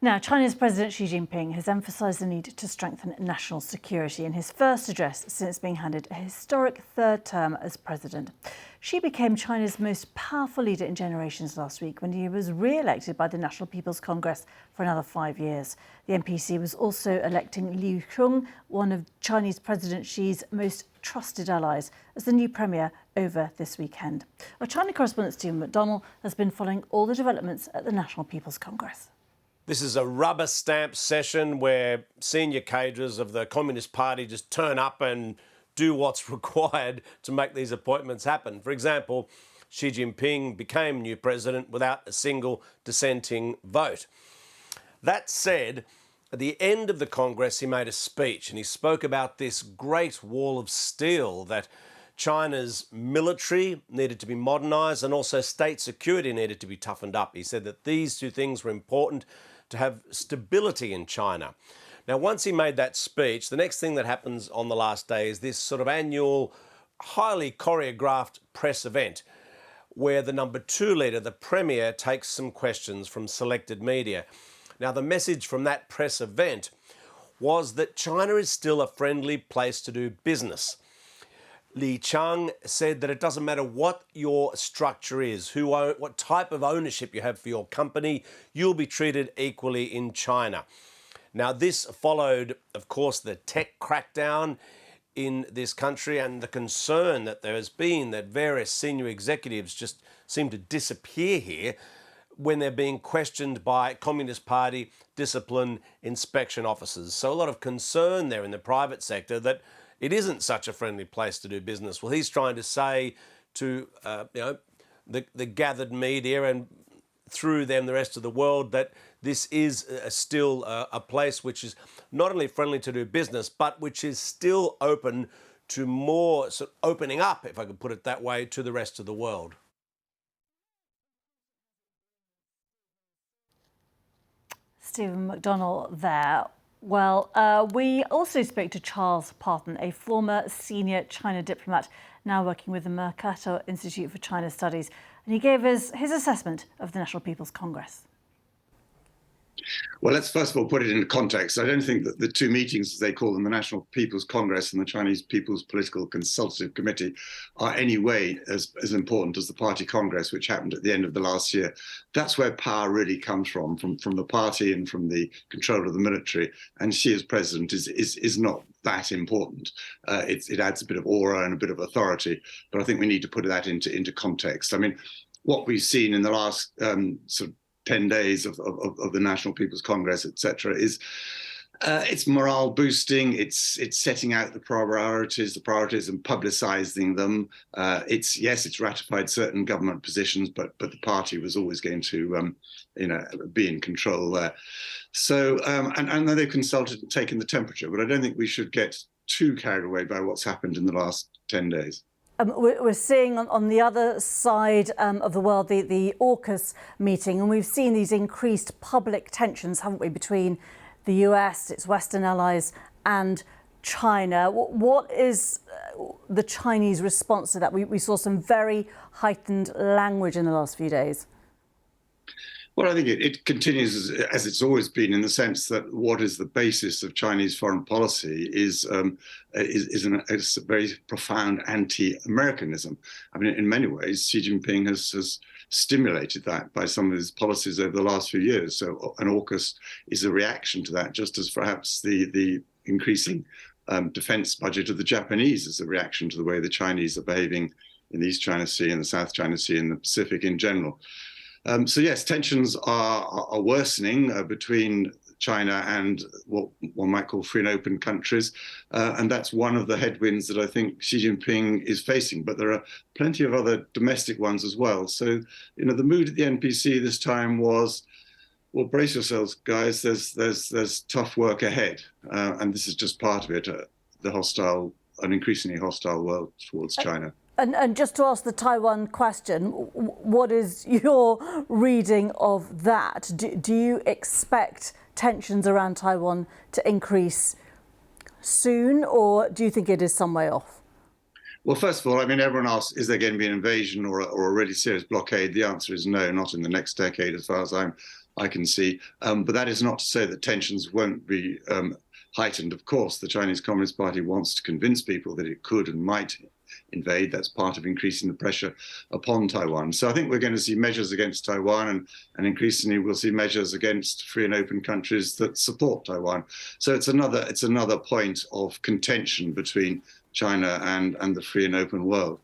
Now, China's President Xi Jinping has emphasised the need to strengthen national security in his first address since being handed a historic third term as president. Xi became China's most powerful leader in generations last week when he was re-elected by the National People's Congress for another 5 years. The NPC was also electing Li Qiang, one of Chinese President Xi's most trusted allies, as the new premier over this weekend. Our China correspondent Stephen McDonnell has been following all the developments at the National People's Congress. This is a rubber stamp session where senior cadres of the Communist Party just turn up and do what's required to make these appointments happen. For example, Xi Jinping became new president without a single dissenting vote. That said, at the end of the Congress, he made a speech and he spoke about this great wall of steel that China's military needed to be modernised and also state security needed to be toughened up. He said that these two things were important to have stability in China. Now, once he made that speech, the next thing that happens on the last day is this sort of annual, highly choreographed press event where the number two leader, the premier, takes some questions from selected media. Now, the message from that press event was that China is still a friendly place to do business. Li Qiang said that it doesn't matter what your structure is, what type of ownership you have for your company, you'll be treated equally in China. Now, this followed, of course, the tech crackdown in this country and the concern that there has been that various senior executives just seem to disappear here when they're being questioned by Communist Party discipline inspection officers. So a lot of concern there in the private sector that it isn't such a friendly place to do business. Well, he's trying to say to the gathered media and through them the rest of the world that this is still a place which is not only friendly to do business, but which is still open to more sort of opening up, if I could put it that way, to the rest of the world. Stephen McDonnell there. Well, we also spoke to Charles Parton, a former senior China diplomat now working with the Mercator Institute for China Studies, and he gave us his assessment of the National People's Congress. Well, let's first of all put it into context. I don't think that the two meetings, as they call them, the National People's Congress and the Chinese People's Political Consultative Committee, are any way as important as the Party Congress, which happened at the end of the last year. That's where power really comes from the party and from the control of the military. And Xi as president is not that important. It adds a bit of aura and a bit of authority, but I think we need to put that into context. I mean, what we've seen in the last sort of 10 days of the National People's Congress, etc., is it's morale boosting. It's setting out the priorities and publicising them. It's ratified certain government positions, but the party was always going to be in control there. So and they've consulted and taken the temperature, but I don't think we should get too carried away by what's happened in the last 10 days. We're seeing on the other side of the world the AUKUS meeting, and we've seen these increased public tensions, haven't we, between the US, its Western allies, and China. What is the Chinese response to that? We saw some very heightened language in the last few days. Well, I think it continues as it's always been, in the sense that what is the basis of Chinese foreign policy is a very profound anti-Americanism. I mean, in many ways, Xi Jinping has stimulated that by some of his policies over the last few years. So an AUKUS is a reaction to that, just as perhaps the increasing defense budget of the Japanese is a reaction to the way the Chinese are behaving in the East China Sea and the South China Sea and the Pacific in general. So yes, tensions are worsening between China and what one might call free and open countries. And that's one of the headwinds that I think Xi Jinping is facing. But there are plenty of other domestic ones as well. So, the mood at the NPC this time was, well, brace yourselves, guys, there's tough work ahead. And this is just part of it, an increasingly hostile world towards China. And just to ask the Taiwan question, what is your reading of that? Do you expect tensions around Taiwan to increase soon, or do you think it is some way off? Well, first of all, I mean, everyone asks, is there going to be an invasion or a really serious blockade? The answer is no, not in the next decade, as far as I'm I can see. But that is not to say that tensions won't be heightened. Of course, the Chinese Communist Party wants to convince people that it could and might invade. That's part of increasing the pressure upon Taiwan. So I think we're going to see measures against Taiwan, and increasingly we'll see measures against free and open countries that support Taiwan. So it's another point of contention between China and the free and open world.